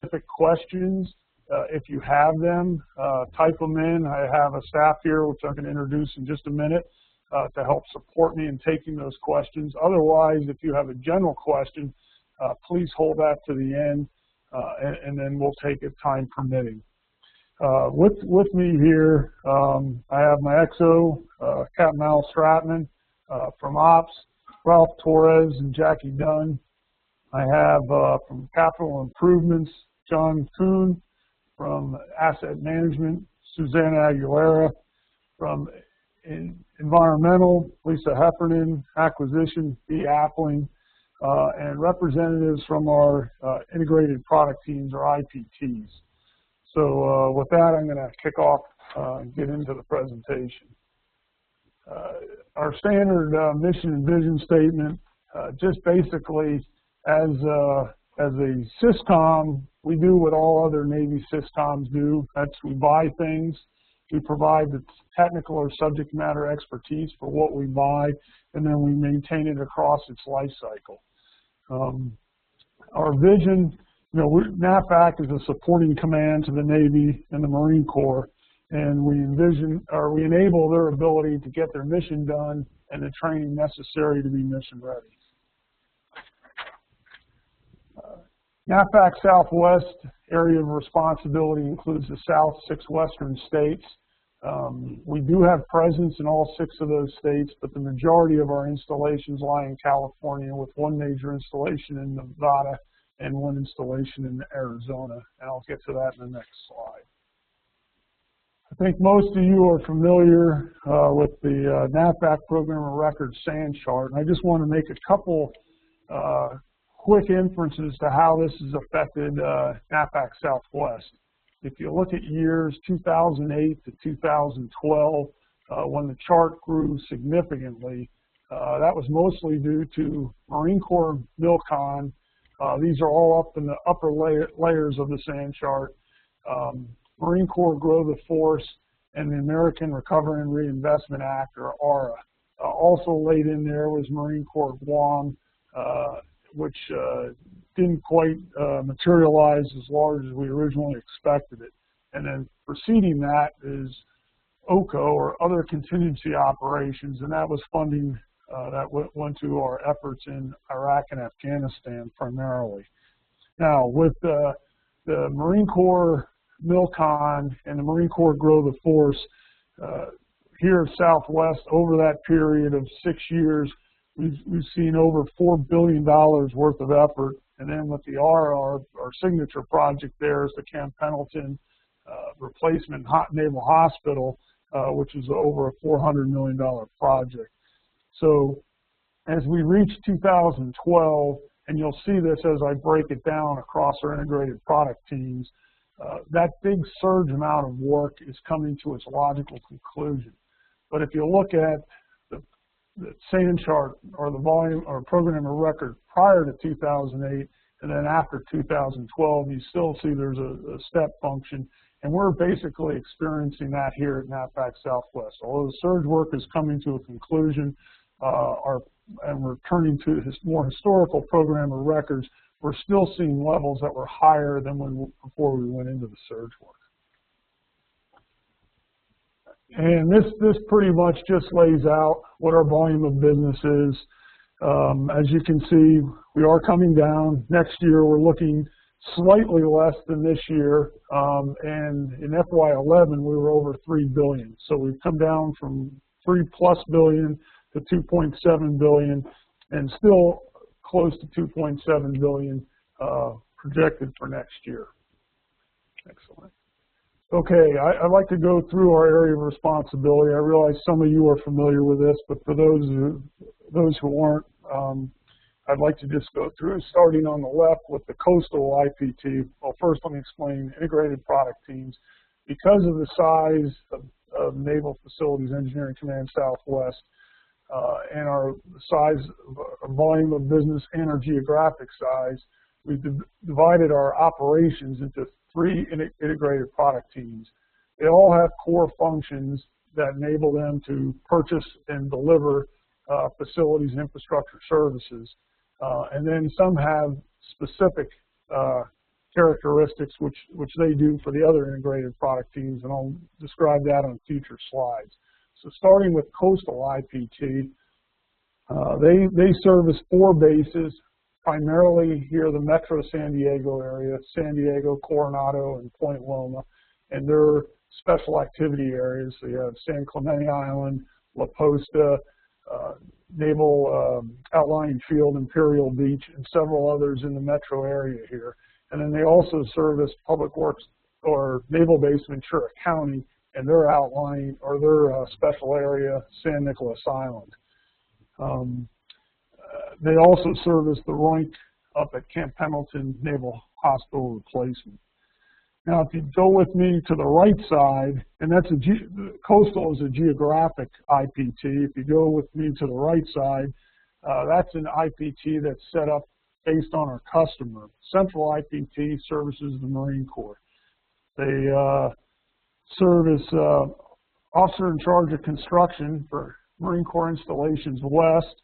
specific questions, if you have them, type them in. I have a staff here, which I'm going to introduce in just a minute, to help support me in taking those questions. Otherwise, if you have a general question, please hold that to the end, and then we'll take it time permitting. With me here, I have my XO, Captain Al Stratman from Ops, Ralph Torres and Jackie Dunn. I have from Capital Improvements, John Kuhn. From Asset Management, Susanna Aguilera. From Environmental, Lisa Heffernan. Acquisition, B. Appling. And representatives from our Integrated Product Teams, or IPTs. So with that, I'm going to kick off and get into the presentation. Our standard mission and vision statement, just basically as a SysCom, we do what all other Navy SysComs do. That's we buy things, we provide the technical or subject matter expertise for what we buy, and then we maintain it across its life cycle. Our vision, NAVFAC is a supporting command to the Navy and the Marine Corps, and we enable their ability to get their mission done and the training necessary to be mission ready. NAVFAC Southwest area of responsibility includes the South 6 Western states. We do have presence in all 6 of those states, but the majority of our installations lie in California, with one major installation in Nevada and one installation in Arizona. And I'll get to that in the next slide. I think most of you are familiar with the NAVFAC Program of Record SAN chart, and I just want to make a couple quick inferences to how this has affected NAVFAC Southwest. If you look at years 2008 to 2012, when the chart grew significantly, that was mostly due to Marine Corps MILCON. These are all up in the upper layers of the SAN chart. Marine Corps Grow the Force and the American Recovery and Reinvestment Act, or ARRA. Also laid in there was Marine Corps Guam, which didn't quite materialize as large as we originally expected it. And then preceding that is OCO, or Other Contingency Operations, and that was funding that went to our efforts in Iraq and Afghanistan primarily. Now, with the Marine Corps MILCON and the Marine Corps Grow the Force, here at Southwest, over that period of 6 years, we've seen over $4 billion worth of effort. And then with the ARRA, our signature project there is the Camp Pendleton Replacement Naval Hospital, which is over a $400 million project. So as we reach 2012, and you'll see this as I break it down across our integrated product teams, that big surge amount of work is coming to its logical conclusion. But if you look at the SAN chart, or the volume or program of record prior to 2008 and then after 2012, you still see there's a step function, and we're basically experiencing that here at NAVFAC Southwest. Although the surge work is coming to a conclusion, and we're turning to more historical program of records, we're still seeing levels that were higher than before we went into the surge work. And this pretty much just lays out what our volume of business is. As you can see, we are coming down. Next year, we're looking slightly less than this year. And in FY11, we were over $3 billion. So we've come down from $3+ billion to $2.7 billion, and still close to $2.7 billion projected for next year. Excellent. Okay, I'd like to go through our area of responsibility. I realize some of you are familiar with this, but for those who aren't, I'd like to just go through, starting on the left with the coastal IPT. Well, first let me explain integrated product teams. Because of the size of Naval Facilities Engineering Command Southwest, and our size, our volume of business, and our geographic size, we've divided our operations into 3 integrated product teams. They all have core functions that enable them to purchase and deliver facilities and infrastructure services. And then some have specific characteristics which they do for the other integrated product teams, and I'll describe that on future slides. So starting with coastal IPT, they service 4 bases, primarily here the Metro San Diego area, San Diego, Coronado, and Point Loma, and their special activity areas. So you have San Clemente Island, La Posta, Naval Outlying Field, Imperial Beach, and several others in the metro area here. And then they also service Public Works or Naval Base Ventura County and their outlying or their special area, San Nicolas Island. They also service the ROINC up at Camp Pendleton Naval Hospital Replacement. Now, if you go with me to the right side, and that's coastal is a geographic IPT. If you go with me to the right side, that's an IPT that's set up based on our customer. Central IPT services the Marine Corps. They service officer in charge of construction for Marine Corps Installations West,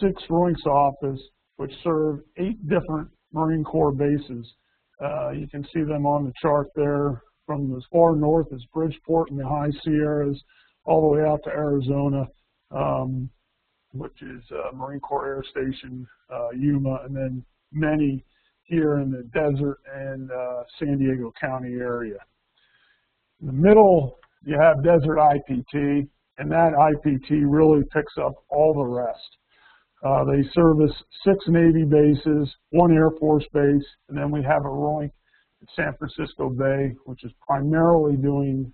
6 ROINC's office, which serve 8 different Marine Corps bases. You can see them on the chart there, from as far north as Bridgeport and the High Sierras, all the way out to Arizona, which is Marine Corps Air Station, Yuma, and then many here in the desert and San Diego County area. In the middle, you have Desert IPT, and that IPT really picks up all the rest. They service 6 Navy bases, 1 Air Force base, and then we have a ROINC at San Francisco Bay, which is primarily doing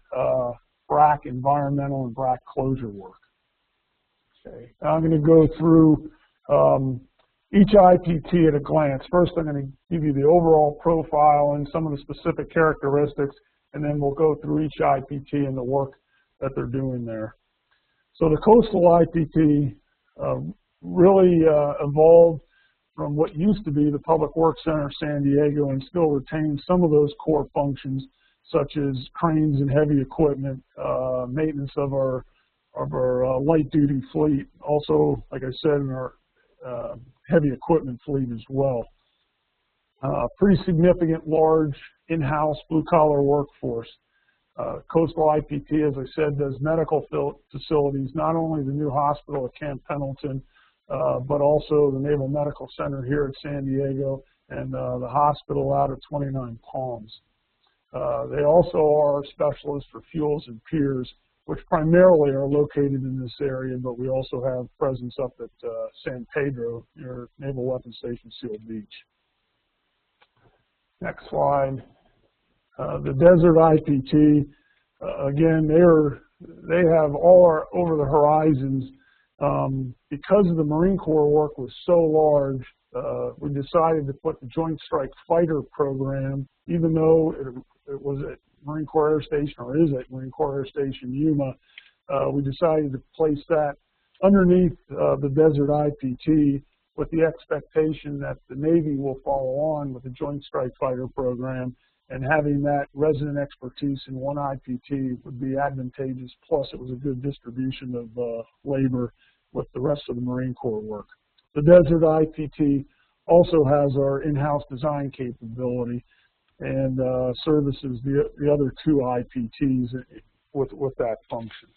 BRAC environmental and BRAC closure work. Okay, I'm going to go through each IPT at a glance. First, I'm going to give you the overall profile and some of the specific characteristics, and then we'll go through each IPT and the work that they're doing there. So the coastal IPT really evolved from what used to be the Public Works Center San Diego and still retains some of those core functions, such as cranes and heavy equipment, maintenance of our light duty fleet, also, like I said, in our heavy equipment fleet as well. Pretty significant, large, in-house blue-collar workforce. Coastal IPT, as I said, does medical facilities, not only the new hospital at Camp Pendleton, but also the Naval Medical Center here at San Diego and the hospital out at 29 Palms. They also are specialists for fuels and piers, which primarily are located in this area, but we also have presence up at San Pedro near Naval Weapons Station Seal Beach. Next slide. The Desert IPT, again, they have all our over-the-horizons. Because the Marine Corps work was so large, we decided to put the Joint Strike Fighter program, even though it was at Marine Corps Air Station, or is at Marine Corps Air Station Yuma, we decided to place that underneath the Desert IPT with the expectation that the Navy will follow on with the Joint Strike Fighter program, and having that resident expertise in one IPT would be advantageous, plus it was a good distribution of labor with the rest of the Marine Corps work. The Desert IPT also has our in-house design capability and services the other 2 IPTs with that function.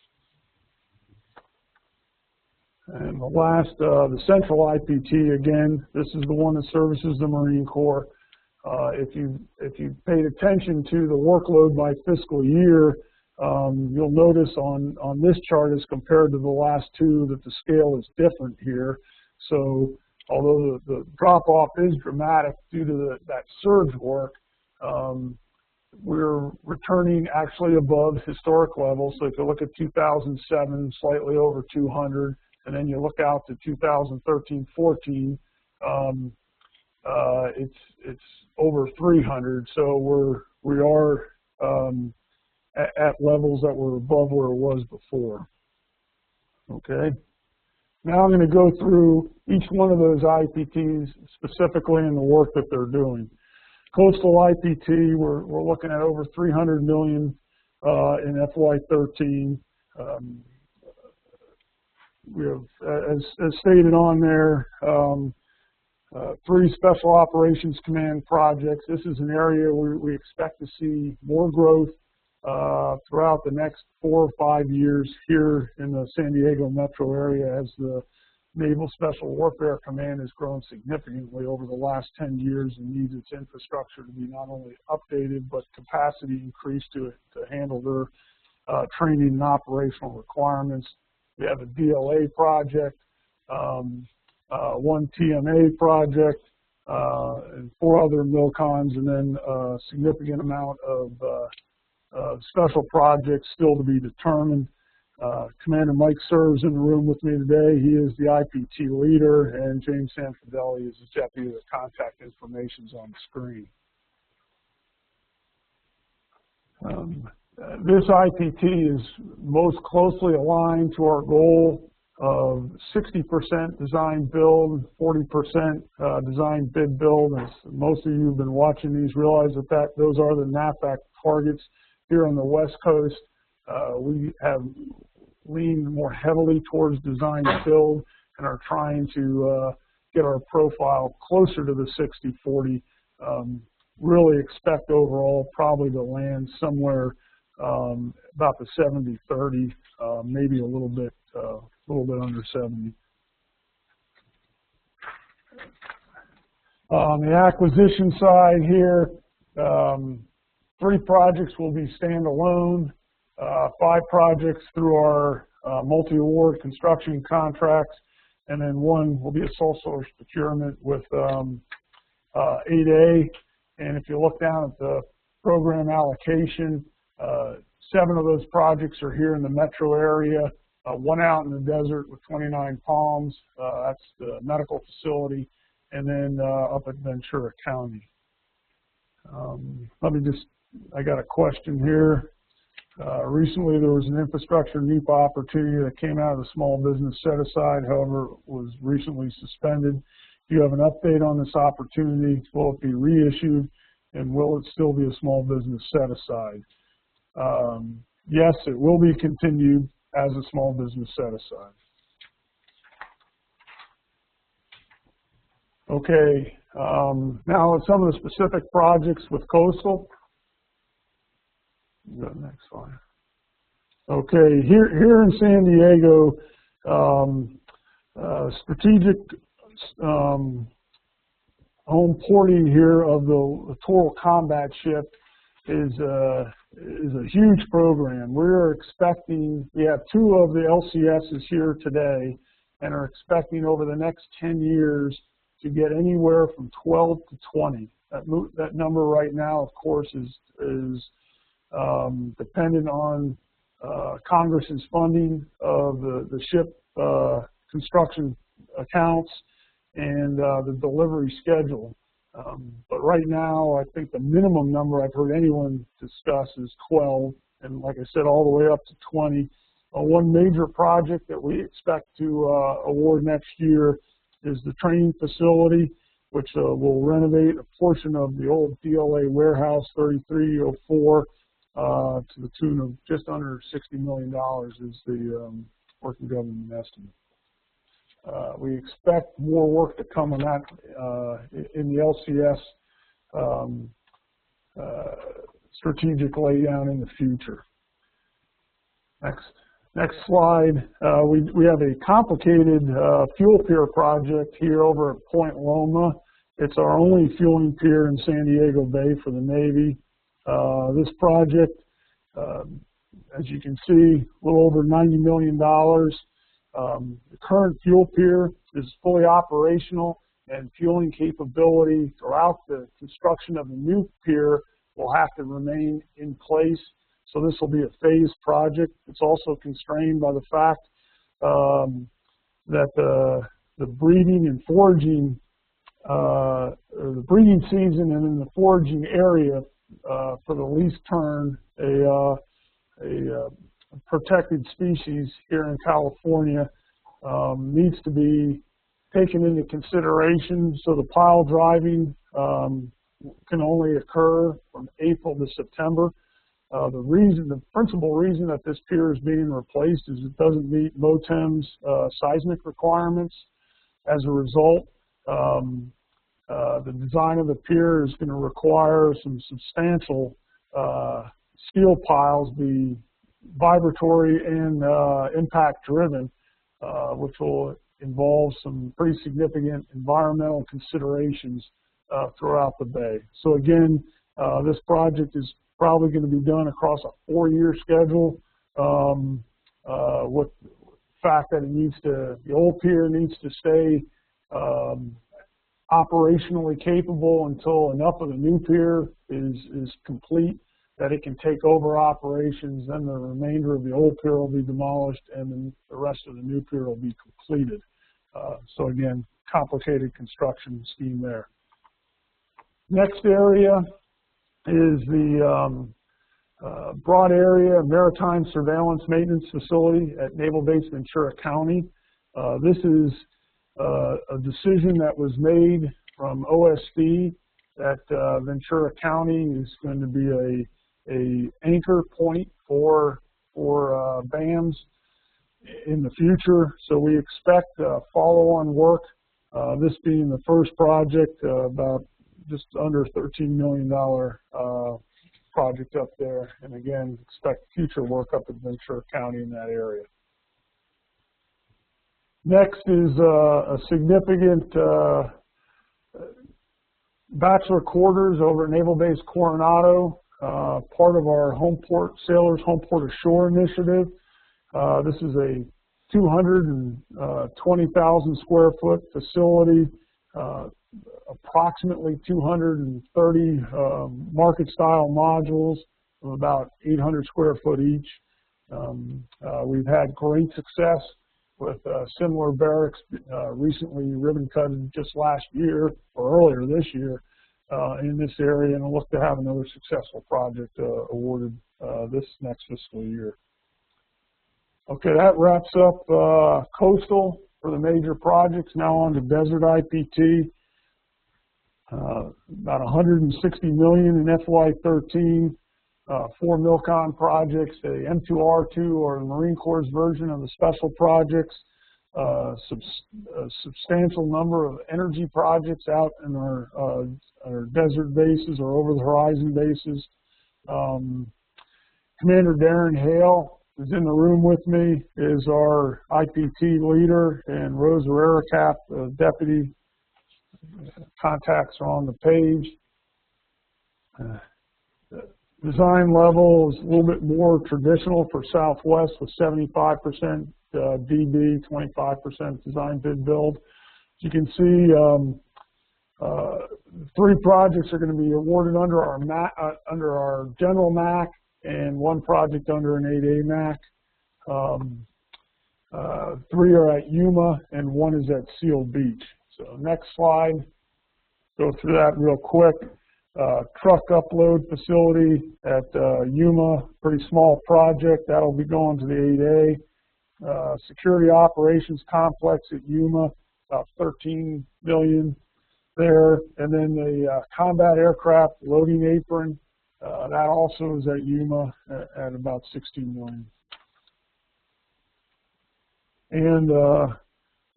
And the last, the Central IPT, again, this is the one that services the Marine Corps. If you paid attention to the workload by fiscal year, you'll notice on this chart as compared to the last 2 that the scale is different here. So although the drop-off is dramatic due to that surge work, we're returning actually above historic levels. So if you look at 2007, slightly over 200, and then you look out to 2013-14, it's over 300. So we are at levels that were above where it was before. Okay. Now I'm going to go through each one of those IPTs specifically in the work that they're doing. Coastal IPT, we're looking at over $300 million in FY13. We have, as stated on there, 3 Special Operations Command projects. This is an area where we expect to see more growth throughout the next 4 or 5 years here in the San Diego metro area, as the Naval Special Warfare Command has grown significantly over the last 10 years and needs its infrastructure to be not only updated but capacity increased to handle their training and operational requirements. We have a DLA project, 1 TMA project, and 4 other MILCONs, and then a significant amount of special projects still to be determined. Commander Mike serves in the room with me today. He is the IPT leader, and James Sanfideli is the deputy. The contact information is on the screen. This IPT is most closely aligned to our goal of 60% design build, 40% design bid build. As most of you have been watching these realize that those are the NAVFAC targets here on the West Coast. We have leaned more heavily towards design build and are trying to get our profile closer to the 60-40. Really expect overall probably to land somewhere about the 70-30, maybe a little bit under 70. On the acquisition side here, 3 projects will be standalone, 5 projects through our multi-award construction contracts, and then 1 will be a sole source procurement with 8A. And if you look down at the program allocation, 7 of those projects are here in the metro area, 1 out in the desert with 29 Palms, that's the medical facility, and then up at Ventura County. I got a question here. Recently there was an infrastructure NEPA opportunity that came out of the small business set-aside, however, was recently suspended. Do you have an update on this opportunity? Will it be reissued, and will it still be a small business set-aside? Yes, it will be continued as a small business set-aside. Okay, now some of the specific projects with Coastal. Go to the next slide. Okay, here in San Diego, strategic home porting here of the littoral combat ship is a huge program. We're expecting, we have 2 of the LCSs here today, and are expecting over the next 10 years to get anywhere from 12 to 20. That number right now, of course, is dependent on Congress's funding of the ship construction accounts and the delivery schedule. But right now, I think the minimum number I've heard anyone discuss is 12, and like I said, all the way up to 20. One major project that we expect to award next year is the training facility, which will renovate a portion of the old DLA warehouse, 3304, to the tune of just under $60 million is the working government estimate. We expect more work to come on that in the LCS strategic laydown in the future. Next slide. We have a complicated fuel pier project here over at Point Loma. It's our only fueling pier in San Diego Bay for the Navy. This project, as you can see, a little over $90 million. The current fuel pier is fully operational, and fueling capability throughout the construction of the new pier will have to remain in place. So this will be a phased project. It's also constrained by the fact that the breeding and foraging, the breeding season and in the foraging area for the least turn, a protected species here in California, needs to be taken into consideration. So the pile driving can only occur from April to September. The principal reason that this pier is being replaced is it doesn't meet MOTEM's seismic requirements. As a result, The design of the pier is going to require some substantial steel piles be vibratory and impact driven, which will involve some pretty significant environmental considerations throughout the bay. So again, this project is probably going to be done across a 4-year schedule, with the fact that the old pier needs to stay operationally capable until enough of the new pier is complete that it can take over operations. Then the remainder of the old pier will be demolished, and then the rest of the new pier will be completed. So again, complicated construction scheme there. Next area is the broad area maritime surveillance maintenance facility at Naval Base Ventura County. This is a decision that was made from OSD that Ventura County is going to be a anchor point for BAMs in the future. So we expect follow-on work, this being the first project, about just under $13 million project up there. And again, expect future work up in Ventura County in that area. Next is a significant bachelor quarters over at Naval Base Coronado, part of our Sailors Home Port Ashore initiative. This is a 220,000 square foot facility, approximately 230 market style modules of about 800 square foot each. We've had great success with similar barracks recently ribbon cutted just last year or earlier this year in this area, and we'll look to have another successful project awarded this next fiscal year. Okay, that wraps up coastal for the major projects. Now on to desert IPT. About $160 million in FY13, 4 MILCON projects, a M2R2 or the Marine Corps' version of the special projects, a substantial number of energy projects out in our desert bases or over the horizon bases. Commander Darren Hale, who's in the room with me, is our IPT leader, and Rose Herrera-Cap, the deputy. Contacts are on the page. Design level is a little bit more traditional for Southwest with 75% DB, 25% design bid build. As you can see, 3 projects are going to be awarded under our general MACC, and 1 project under an 8A MACC. 3 are at Yuma, and 1 is at Seal Beach. So next slide, go through that real quick. Truck upload facility at Yuma, pretty small project. That'll be going to the 8A. Security operations complex at Yuma, about $13 million there. And then the combat aircraft loading apron, that also is at Yuma at about $16 million. And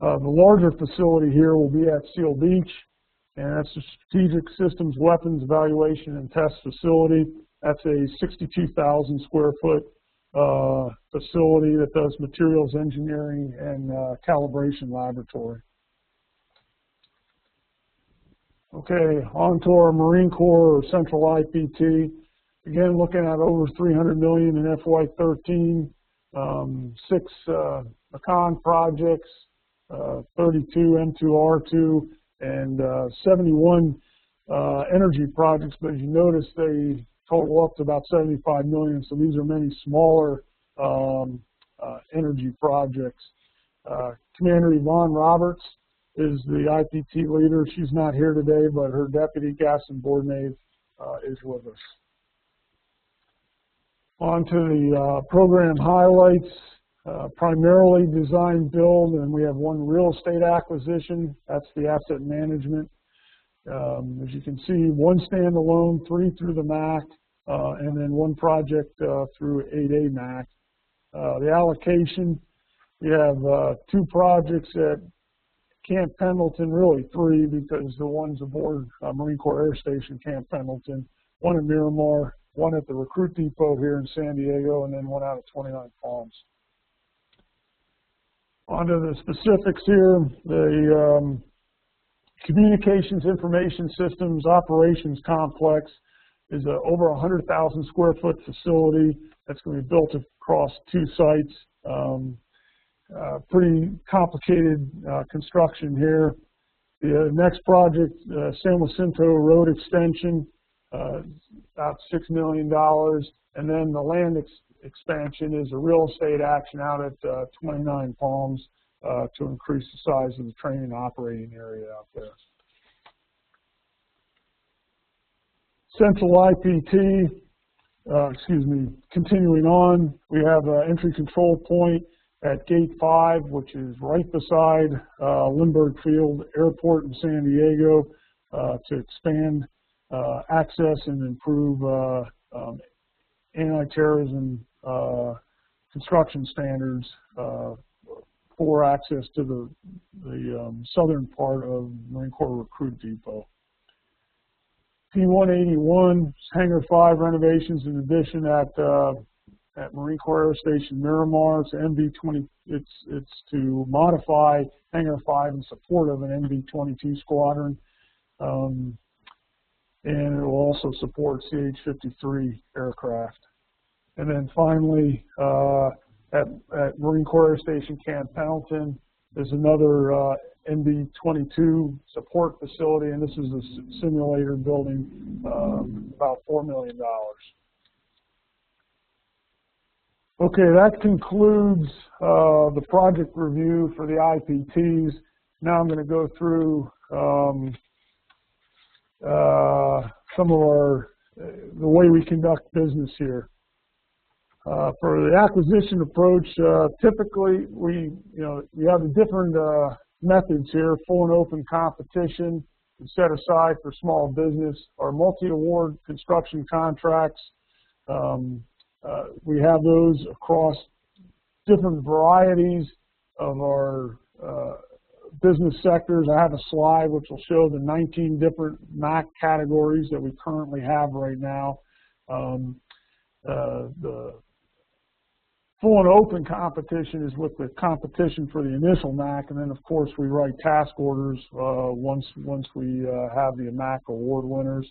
the larger facility here will be at Seal Beach, and that's a Strategic Systems Weapons Evaluation and Test Facility. That's a 62,000 square foot facility that does materials engineering and calibration laboratory. Okay, on to our Marine Corps or Central IPT. Again, looking at over $300 million in FY13, 6 MILCON projects, 32 M2R2, and 71 energy projects, but as you notice, they total up to about $75 million, so these are many smaller energy projects. Commander Yvonne Roberts is the IPT leader. She's not here today, but her deputy, Gaston Bourdonnais, is with us. On to the program highlights. Primarily design build, and we have 1 real estate acquisition. That's the asset management. As you can see, 1 standalone, 3 through the MACC, and then 1 project through 8A MACC. The allocation, we have 2 projects at Camp Pendleton, really 3 because the ones aboard Marine Corps Air Station Camp Pendleton, 1 in Miramar, 1 at the Recruit Depot here in San Diego, and then 1 out of 29 Palms. On to the specifics here. The Communications Information Systems Operations Complex is a over 100,000 square foot facility that's going to be built across 2 sites. Pretty complicated construction here. The next project, San Jacinto Road Extension, about $6 million, and then the land expansion is a real estate action out at 29 Palms to increase the size of the training and operating area out there. Central IPT, continuing on, we have an entry control point at Gate 5, which is right beside Lindbergh Field Airport in San Diego to expand access and improve anti-terrorism construction standards for access to the southern part of Marine Corps Recruit Depot. P-181 Hangar 5 renovations in addition at Marine Corps Air Station Miramar. It's MV-20. It's to modify Hangar 5 in support of an MV-22 squadron, and it will also support CH-53 aircraft. And then finally, at Marine Corps Air Station Camp Pendleton, there's another MV-22 support facility, and this is a simulator building, about $4 million. Okay, that concludes the project review for the IPTs. Now I'm going to go through some of the way we conduct business here. For the acquisition approach, typically we have the different methods here: full and open competition set aside for small business, our multi-award construction contracts. We have those across different varieties of our business sectors. I have a slide which will show the 19 different MACC categories that we currently have right now. The full and open competition is with the competition for the initial MACC, and then of course we write task orders once we have the MACC award winners.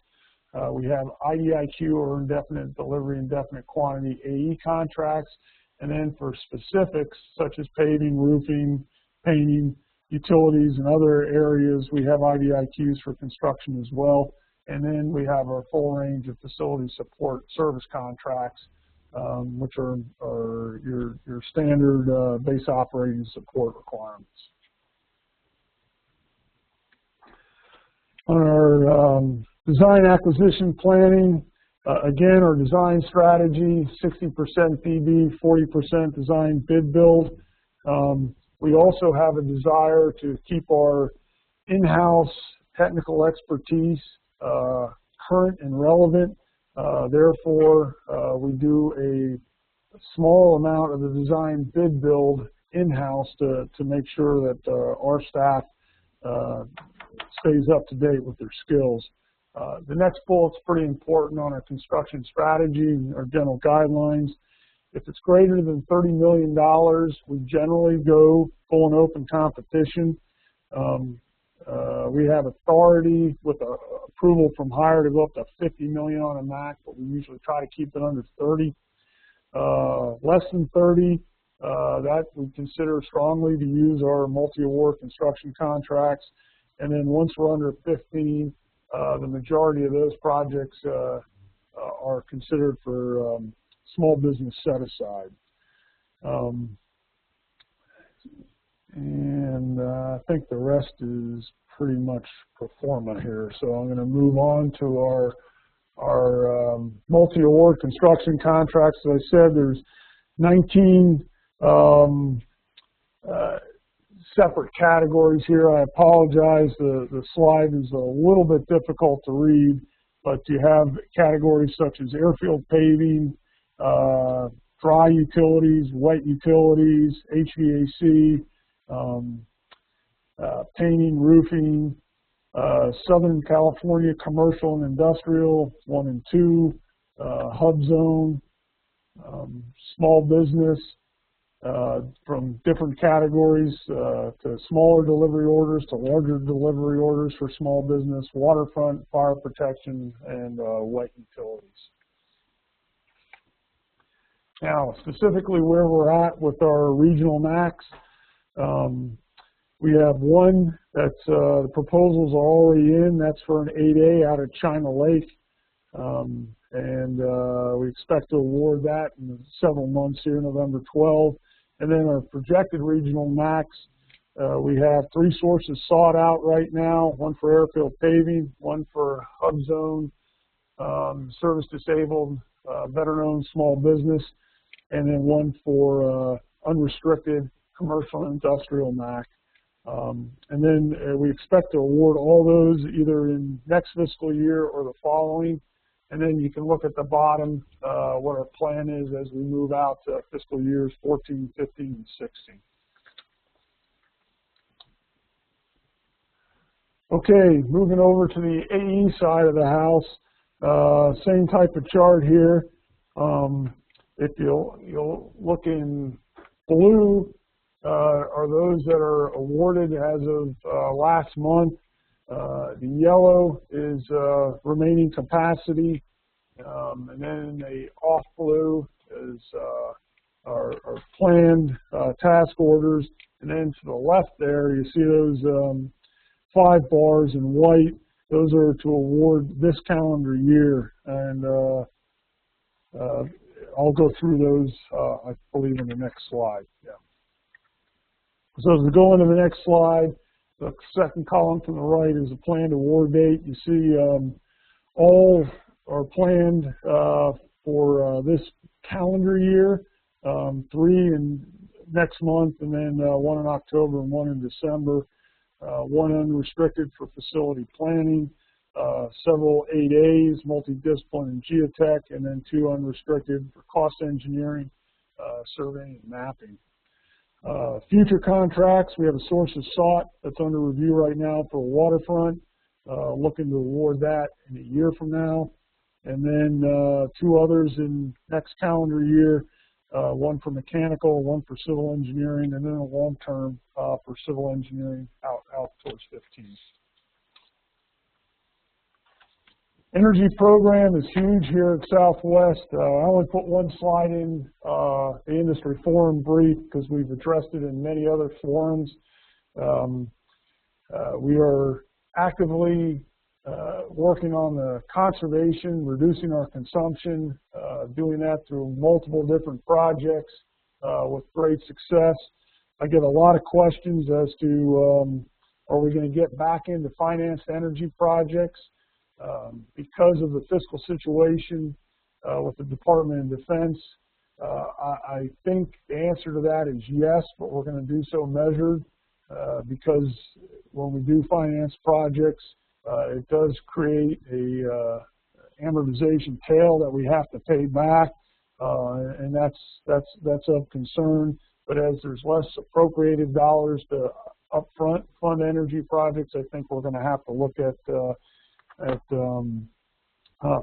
We have IDIQ, or indefinite delivery, indefinite quantity AE contracts, and then for specifics such as paving, roofing, painting, utilities, and other areas, we have IDIQs for construction as well. And then we have our full range of facility support service contracts, which are your standard base operating support requirements. On our design acquisition planning, again, our design strategy, 60% PB, 40% design bid build. We also have a desire to keep our in-house technical expertise current and relevant. Therefore, we do a small amount of the design bid build in-house to make sure that our staff stays up to date with their skills. The next bullet's pretty important on our construction strategy, our general guidelines. If it's greater than $30 million, we generally go full and open competition. We have authority with approval from hire to go up to $50 million on a MACC, but we usually try to keep it under 30. Less than 30, that we consider strongly to use our multi-award construction contracts. And then once we're under 15, the majority of those projects are considered for small business set aside. And I think the rest is pretty much pro forma here. So I'm going to move on to our multi-award construction contracts. As I said, there's 19 separate categories here. I apologize, the slide is a little bit difficult to read, but you have categories such as airfield paving, dry utilities, wet utilities, HVAC, painting, roofing, Southern California commercial and industrial, 1 and 2, hub zone, small business, from different categories to smaller delivery orders to larger delivery orders for small business, waterfront, fire protection, and wet utilities. Now, specifically where we're at with our regional MACCs, we have one that's, the proposals are already in. That's for an 8A out of China Lake. We expect to award that in several months here, November 12. And then our projected regional MACCs, we have 3 sources sought out right now, one for airfield paving, one for hub zone, service disabled, veteran-owned small business, and then one for unrestricted commercial and industrial MACC. And then we expect to award all those either in next fiscal year or the following. And then you can look at the bottom what our plan is as we move out to fiscal years 14, 15, and 16. Okay, moving over to the AE side of the house, same type of chart here. If you'll look in blue, are those that are awarded as of last month. The yellow is remaining capacity, and then the off blue is our planned task orders, and then to the left there you see those 5 bars in white. Those are to award this calendar year, and I'll go through those, I believe, in the next slide. Yeah. So as we go into the next slide, the second column from the right is a planned award date. You see all are planned for this calendar year, 3 in next month, and then 1 in October and 1 in December, 1 unrestricted for facility planning, several 8As, multidiscipline and geotech, and then 2 unrestricted for cost engineering, surveying, and mapping. Future contracts, we have a source of sought that's under review right now for waterfront, looking to award that in a year from now. And then 2 others in next calendar year, 1 for mechanical, 1 for civil engineering, and then a long-term for civil engineering out towards 15. Energy program is huge here at Southwest. I only put 1 slide in the industry forum brief because we've addressed it in many other forums. We are actively working on the conservation, reducing our consumption, doing that through multiple different projects with great success. I get a lot of questions as to are we going to get back into financed energy projects? Because of the fiscal situation with the Department of Defense, I think the answer to that is yes, but we're going to do so measured because when we do finance projects, it does create a amortization tail that we have to pay back, and that's of concern. But as there's less appropriated dollars to upfront fund energy projects, I think we're going to have to look at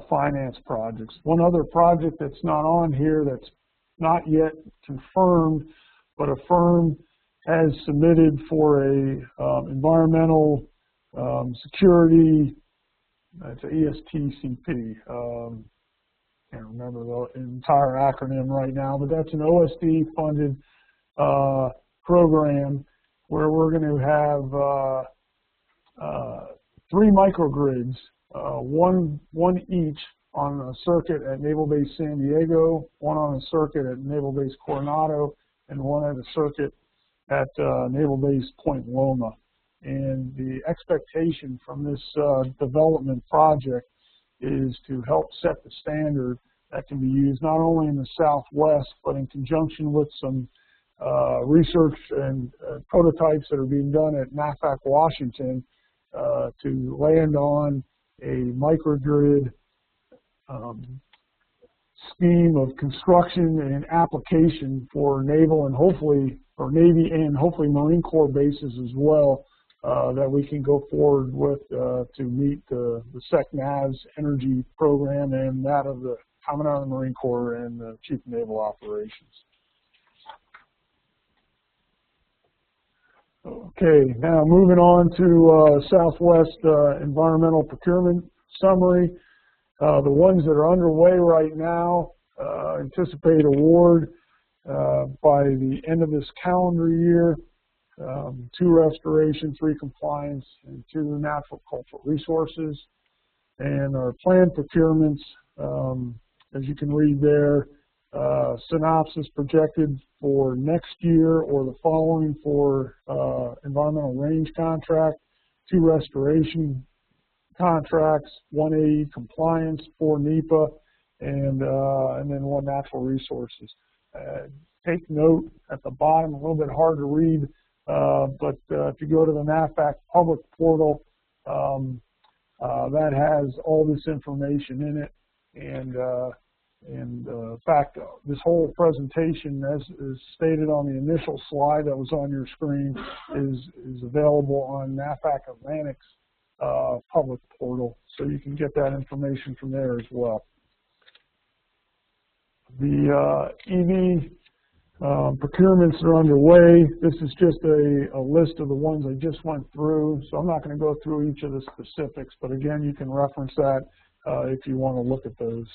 finance projects. One other project that's not on here that's not yet confirmed, but a firm has submitted for a environmental security, it's a ESTCP, can't remember the entire acronym right now, but that's an OSD funded program where we're going to have 3 microgrids, one each on a circuit at Naval Base San Diego, 1 on a circuit at Naval Base Coronado, and 1 at a circuit at Naval Base Point Loma. And the expectation from this development project is to help set the standard that can be used not only in the Southwest, but in conjunction with some research and prototypes that are being done at NAVFAC Washington to land on a microgrid scheme of construction and application for naval and hopefully, or Navy and hopefully Marine Corps bases as well, that we can go forward with to meet the SECNAV's energy program and that of the Commandant of the Marine Corps and the Chief of Naval Operations. Okay, now moving on to Southwest Environmental Procurement Summary. The ones that are underway right now anticipate award by the end of this calendar year. 2 restoration, 3 compliance, and 2 natural cultural resources. And our planned procurements, as you can read there, synopsis projected for next year or the following for environmental range contract, 2 restoration contracts, 1 AE compliance, 4 NEPA, and then 1 natural resources. Take note at the bottom, a little bit hard to read, but if you go to the NAVFAC public portal, that has all this information in it, and in fact, this whole presentation, as is stated on the initial slide that was on your screen, is available on NAVFAC Atlantic's public portal, so you can get that information from there as well. The EV procurements that are underway. This is just a list of the ones I just went through, so I'm not going to go through each of the specifics, but again, you can reference that if you want to look at those.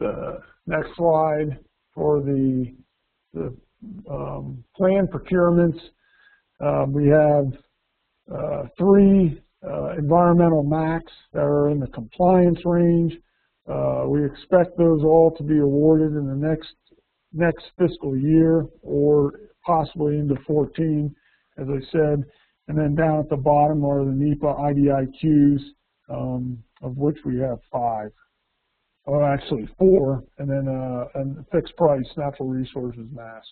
The next slide for the planned procurements, we have 3 environmental MACCs that are in the compliance range. We expect those all to be awarded in the next fiscal year or possibly into 14, as I said. And then down at the bottom are the NEPA IDIQs, of which we have 5. Well, actually 4, and then a fixed price natural resources MACC,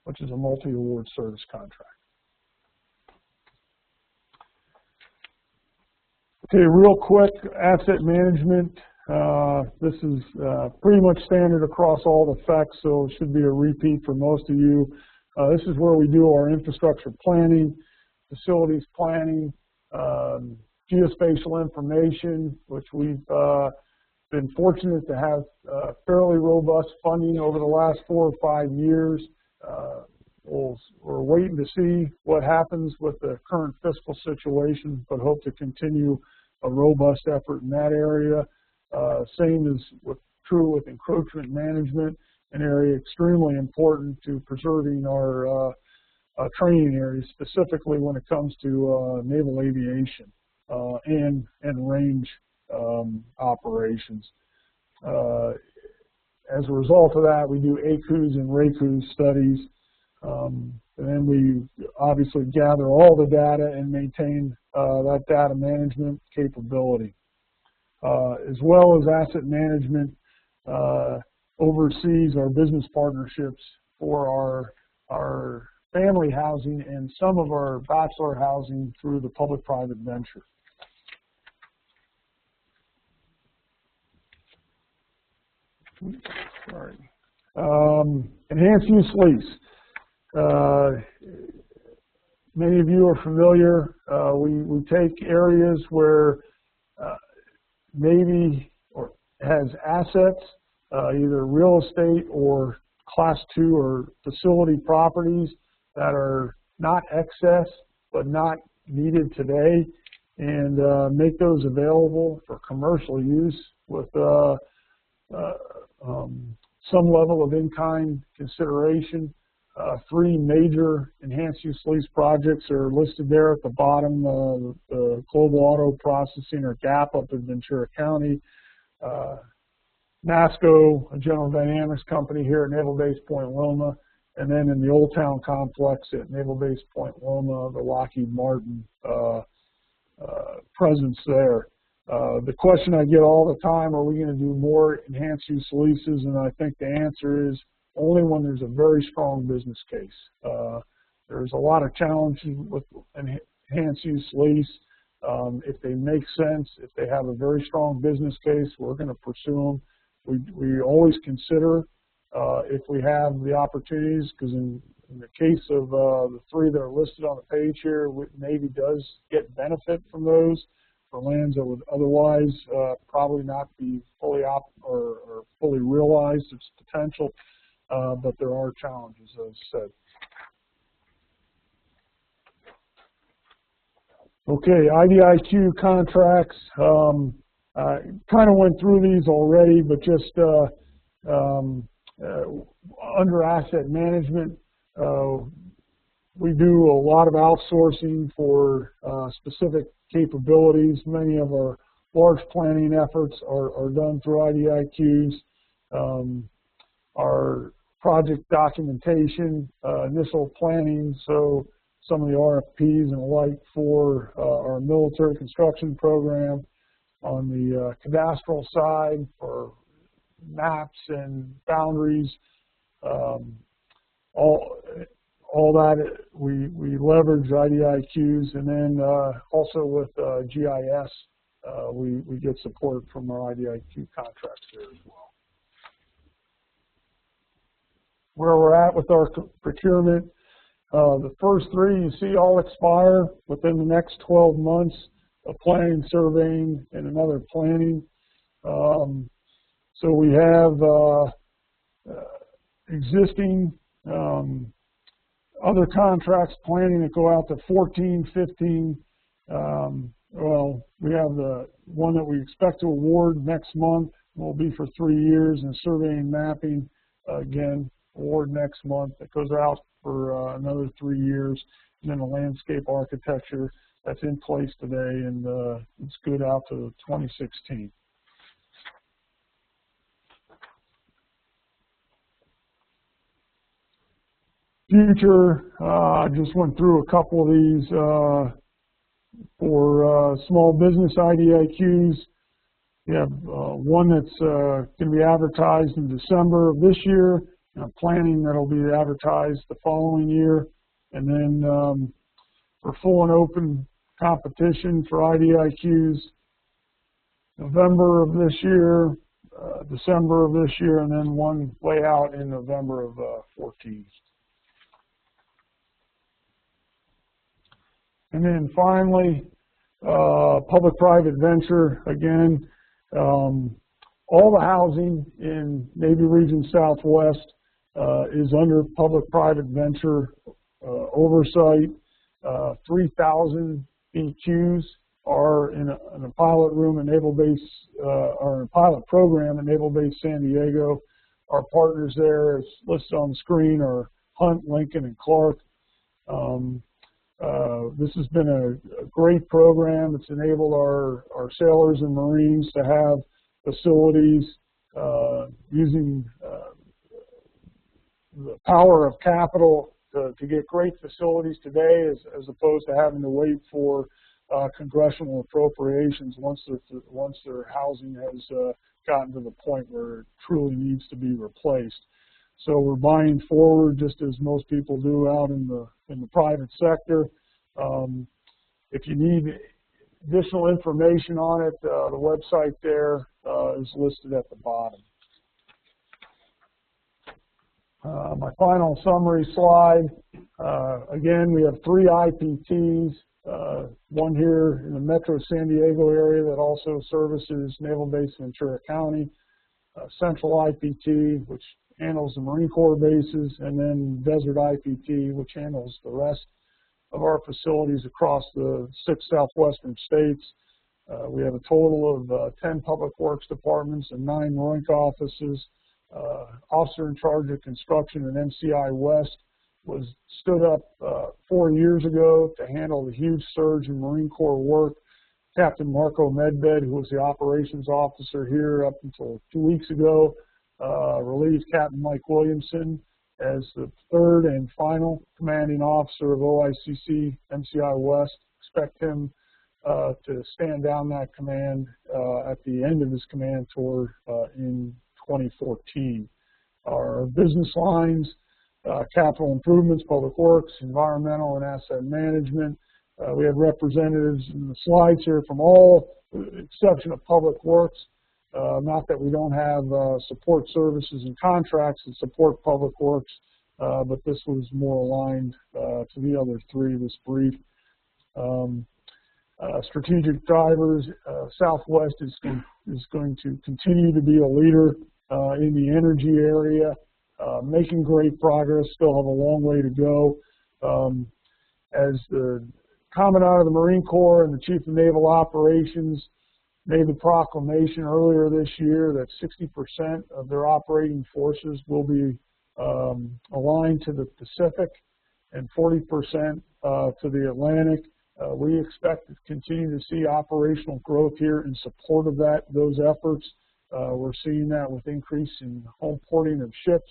which is a multi-award service contract. Okay, real quick, asset management. This is pretty much standard across all the FECs, so it should be a repeat for most of you. This is where we do our infrastructure planning, facilities planning, geospatial information, which we've been fortunate to have fairly robust funding over the last 4 or 5 years. We're waiting to see what happens with the current fiscal situation, but hope to continue a robust effort in that area. Same is true with encroachment management, an area extremely important to preserving our training areas, specifically when it comes to naval aviation and range operations. As a result of that, we do ACUs and RACUs studies, and then we obviously gather all the data and maintain that data management capability. As well as asset management, oversees our business partnerships for our family housing and some of our bachelor housing through the public-private venture. Sorry. Enhanced use lease. Many of you are familiar. We take areas where maybe or has assets, either real estate or class 2 or facility properties that are not excess but not needed today, and make those available for commercial use with some level of in-kind consideration. 3 major enhanced use lease projects are listed there at the bottom. The Global Auto Processing, or GAP, up in Ventura County. NASCO, a General Dynamics company here at Naval Base Point Loma. And then in the Old Town Complex at Naval Base Point Loma, the Lockheed Martin presence there. The question I get all the time, are we going to do more enhanced use leases? And I think the answer is only when there's a very strong business case. There's a lot of challenges with enhanced use lease. If they make sense, if they have a very strong business case, we're going to pursue them. We always consider if we have the opportunities, because in In the case of the three that are listed on the page here, Navy does get benefit from those for lands that would otherwise probably not be fully or fully realized its potential, but there are challenges, as said. Okay, IDIQ contracts. I kind of went through these already, but just under asset management, we do a lot of outsourcing for specific capabilities. Many of our large planning efforts are done through IDIQs. Our project documentation, initial planning, so some of the RFPs and the like for our military construction program. On the cadastral side for maps and boundaries, all that we leverage IDIQs, and then also with GIS, we get support from our IDIQ contracts there as well. Where we're at with our procurement, the first three you see all expire within the next 12 months of planning, surveying, and another planning. So we have existing other contracts planning that go out to 14, 15. Well, we have the one that we expect to award next month. Will be for 3 years, and surveying mapping, again, award next month. That goes out for another 3 years. And then the landscape architecture that's in place today, and it's good out to 2016. Future, I just went through a couple of these for small business IDIQs. You have one that's going to be advertised in December of this year, and planning that'll be advertised the following year. And then for full and open competition for IDIQs, November of this year, December of this year, and then one way out in November of 14. And then finally, public-private venture. Again, all the housing in Navy Region Southwest is under public-private venture oversight. 3,000 EQs are in a pilot room at Naval Base, or in a pilot program at Naval Base San Diego. Our partners there, as listed on the screen, are Hunt, Lincoln, and Clark. This has been a great program. It's enabled our sailors and Marines to have facilities using the power of capital to get great facilities today, as opposed to having to wait for congressional appropriations once their housing has gotten to the point where it truly needs to be replaced. So we're buying forward, just as most people do out in the private sector. If you need additional information on it, the website there is listed at the bottom. My final summary slide. Again, we have 3 IPTs, one here in the Metro San Diego area that also services Naval Base Ventura County, Central IPT, which handles the Marine Corps bases, and then Desert IPT, which handles the rest of our facilities across the 6 southwestern states. We have a total of 10 public works departments and 9 ROINC offices. Officer in charge of construction at MCI West was stood up 4 years ago to handle the huge surge in Marine Corps work. Captain Marco Medved, who was the operations officer here up until 2 weeks ago, relieved Captain Mike Williamson as the 3rd and final commanding officer of OICC MCI West. Expect him to stand down that command at the end of his command tour in 2014. Our business lines, capital improvements, public works, environmental, and asset management. We have representatives in the slides here from all, with the exception of public works. Not that we don't have support services and contracts that support public works, but this was more aligned to the other three, this brief. Strategic drivers, Southwest is going to continue to be a leader in the energy area, making great progress, still have a long way to go. As the Commandant of the Marine Corps and the Chief of Naval Operations made the proclamation earlier this year that 60% of their operating forces will be aligned to the Pacific and 40% to the Atlantic. We expect to continue to see operational growth here in support of those efforts. We're seeing that with increase in home porting of ships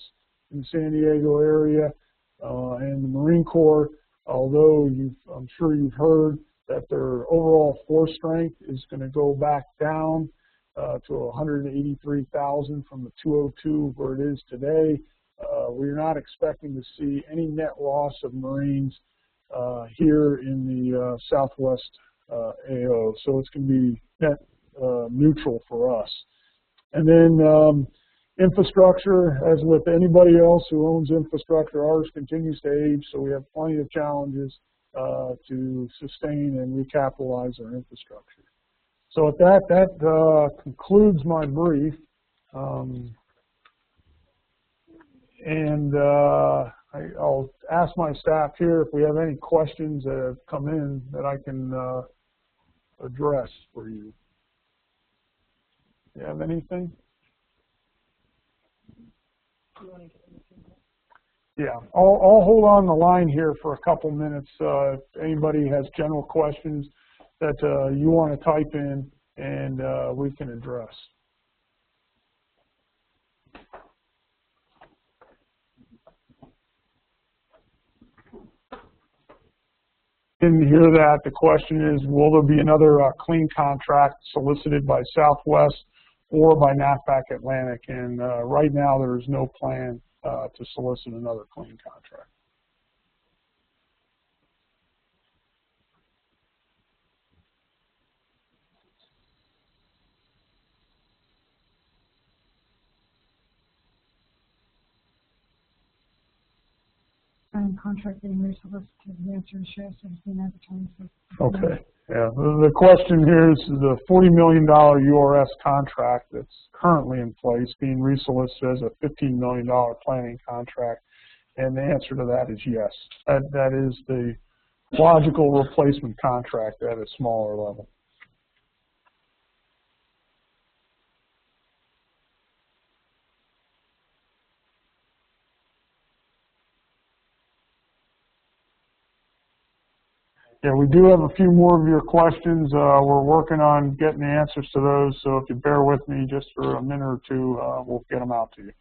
in the San Diego area, and the Marine Corps, although I'm sure you've heard that their overall force strength is going to go back down to 183,000 from the 202 where it is today. We're not expecting to see any net loss of Marines here in the Southwest AO, so it's going to be net neutral for us. And then infrastructure, as with anybody else who owns infrastructure, ours continues to age, so we have plenty of challenges to sustain and recapitalize our infrastructure. So with that concludes my brief. I'll ask my staff here if we have any questions that have come in that I can address for you. Do you have anything? Yeah, I'll hold on the line here for a couple minutes. If anybody has general questions that you want to type in, and we can address. Didn't hear that. The question is, will there be another clean contract solicited by Southwest or by NAVFAC Atlantic? And right now there is no plan to solicit another clean contract. Contract being resolicited, the answer is yes, it's been advertised. Okay. Yeah. The question here is the $40 million URS contract that's currently in place being resolicited as a $15 million planning contract, and the answer to that is yes. That is the logical replacement contract at a smaller level. Yeah, we do have a few more of your questions. We're working on getting the answers to those, so if you bear with me just for a minute or two, we'll get them out to you.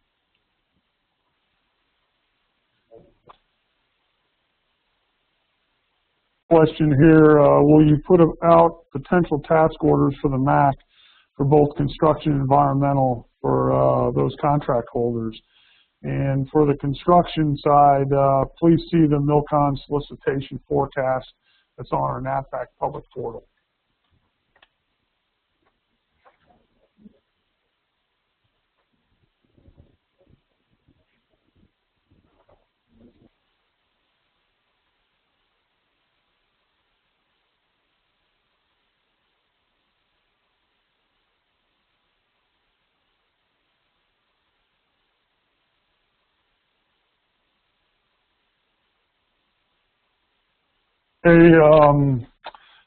Question here, will you put out potential task orders for the MACC for both construction and environmental for those contract holders? And for the construction side, please see the MILCON solicitation forecast that's on our NAVFAC public portal.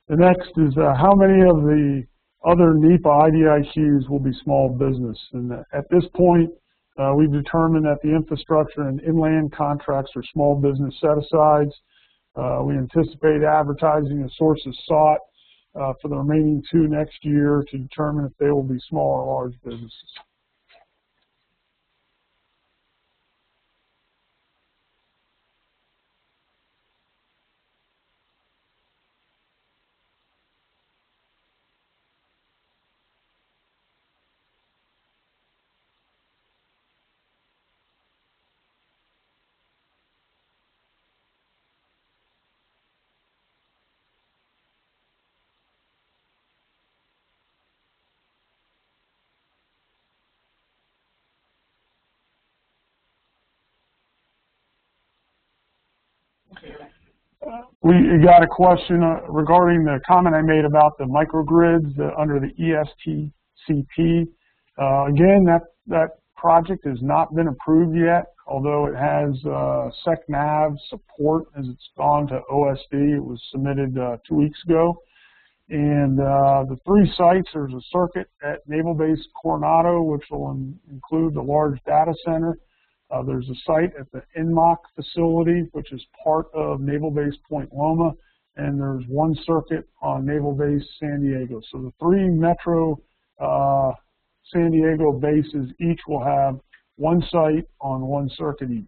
The next is how many of the other NEPA IDIQs will be small business? And at this point, we've determined that the infrastructure and inland contracts are small business set-asides. We anticipate advertising the sources sought for the remaining two next year to determine if they will be small or large businesses. We got a question regarding the comment I made about the microgrids under the ESTCP. Again, that project has not been approved yet, although it has SecNav support as it's gone to OSD. It was submitted 2 weeks ago. And the 3 sites, there's a circuit at Naval Base Coronado, which will include the large data center. There's a site at the MACC facility, which is part of Naval Base Point Loma, and there's 1 circuit on Naval Base San Diego. So the 3 metro San Diego bases each will have 1 site on 1 circuit each.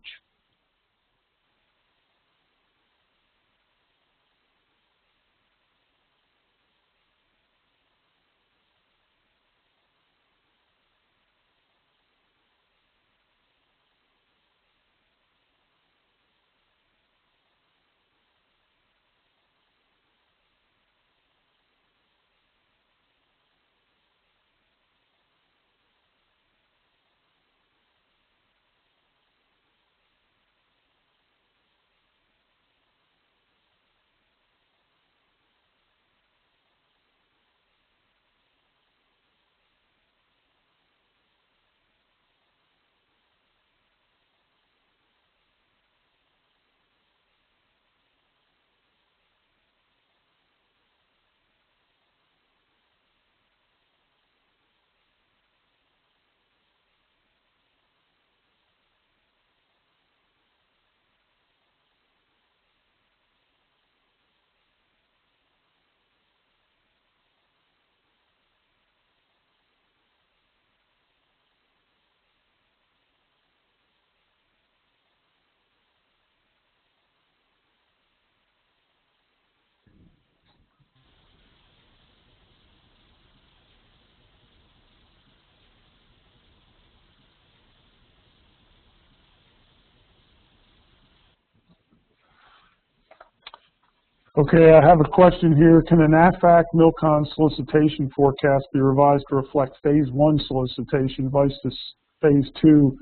Okay, I have a question here. Can the NAVFAC MILCON solicitation forecast be revised to reflect Phase 1 solicitation versus Phase 2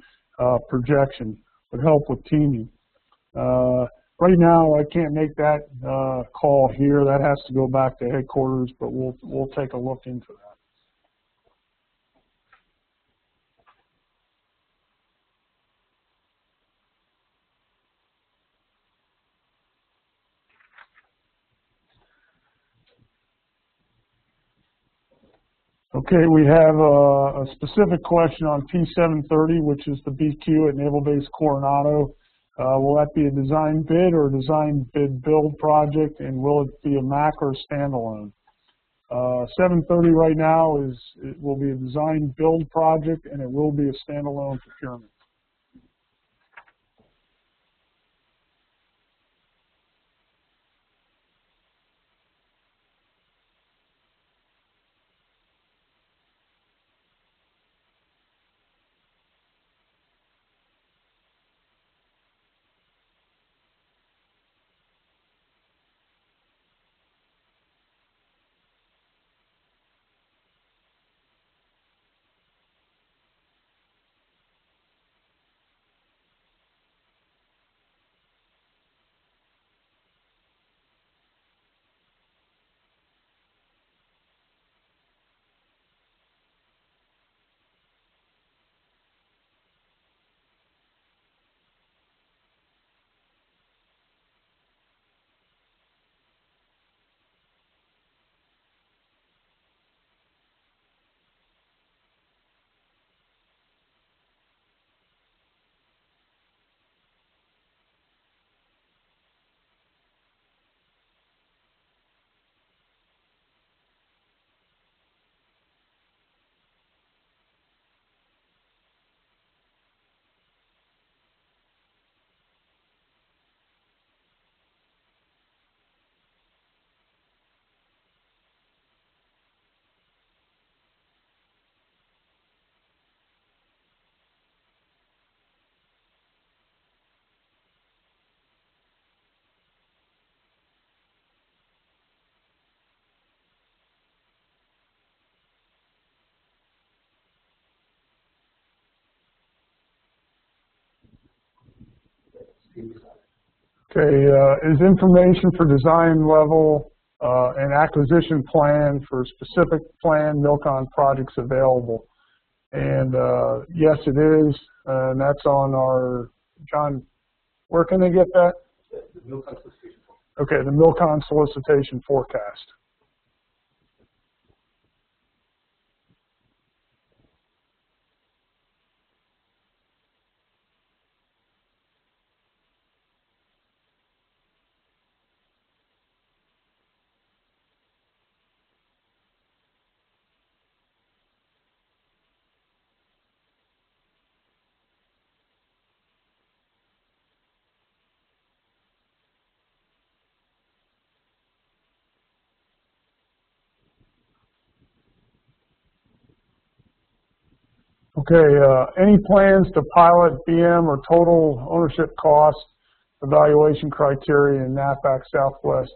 projection? Would help with teaming. Right now, I can't make that call here. That has to go back to headquarters, but we'll take a look into that. Okay, we have a specific question on P730, which is the BQ at Naval Base Coronado. Will that be a design bid or a design bid build project, and will it be a MACC or a standalone? 730 right now it will be a design build project, and it will be a standalone procurement. Okay, is information for design level and acquisition plan for specific planned MILCON projects available? And yes, it is, and that's on our, John, where can they get that? The MILCON solicitation forecast. Okay, the MILCON solicitation forecast. Okay, any plans to pilot BM or total ownership cost evaluation criteria in NAVFAC Southwest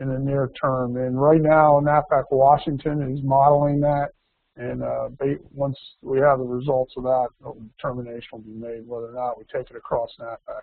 in the near term? And right now, NAVFAC Washington is modeling that, and once we have the results of that, a determination will be made whether or not we take it across NAVFAC.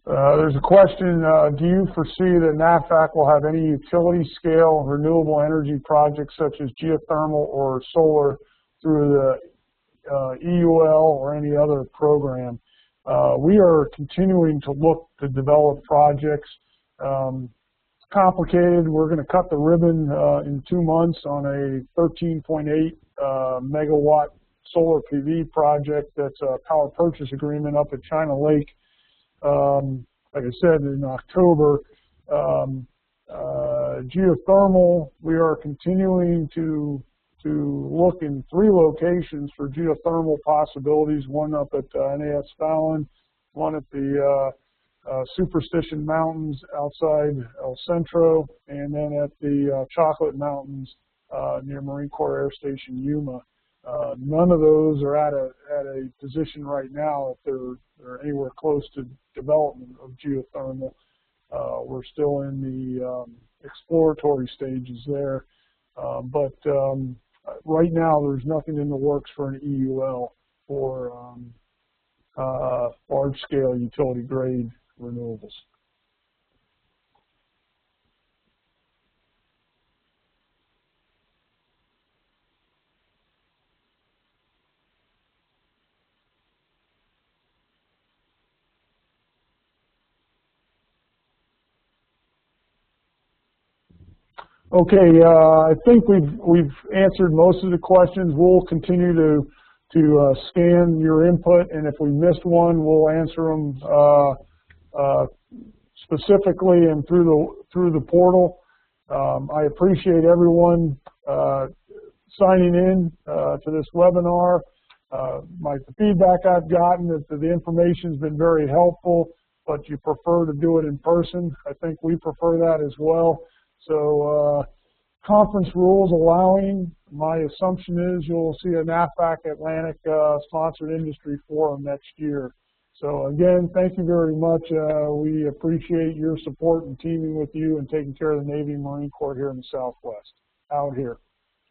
There's a question, do you foresee that NAVFAC will have any utility scale renewable energy projects such as geothermal or solar through the EUL or any other program? We are continuing to look to develop projects. It's complicated. We're going to cut the ribbon in 2 months on a 13.8 megawatt solar PV project that's a power purchase agreement up at China Lake. Like I said, in October, geothermal, we are continuing to look in 3 locations for geothermal possibilities, one up at NAS Fallon, one at the Superstition Mountains outside El Centro, and then at the Chocolate Mountains near Marine Corps Air Station Yuma. None of those are at a position right now if they're anywhere close to development of geothermal. We're still in the exploratory stages there, but right now there's nothing in the works for an EUL for large-scale utility-grade renewables. Okay, I think we've answered most of the questions. We'll continue to scan your input, and if we missed one, we'll answer them specifically and through the portal. I appreciate everyone signing in to this webinar. The feedback I've gotten is that the information's been very helpful, but you prefer to do it in person. I think we prefer that as well. So conference rules allowing, my assumption is you'll see a NAVFAC Atlantic sponsored industry forum next year. So again, thank you very much. We appreciate your support and teaming with you and taking care of the Navy and Marine Corps here in the Southwest. Out here.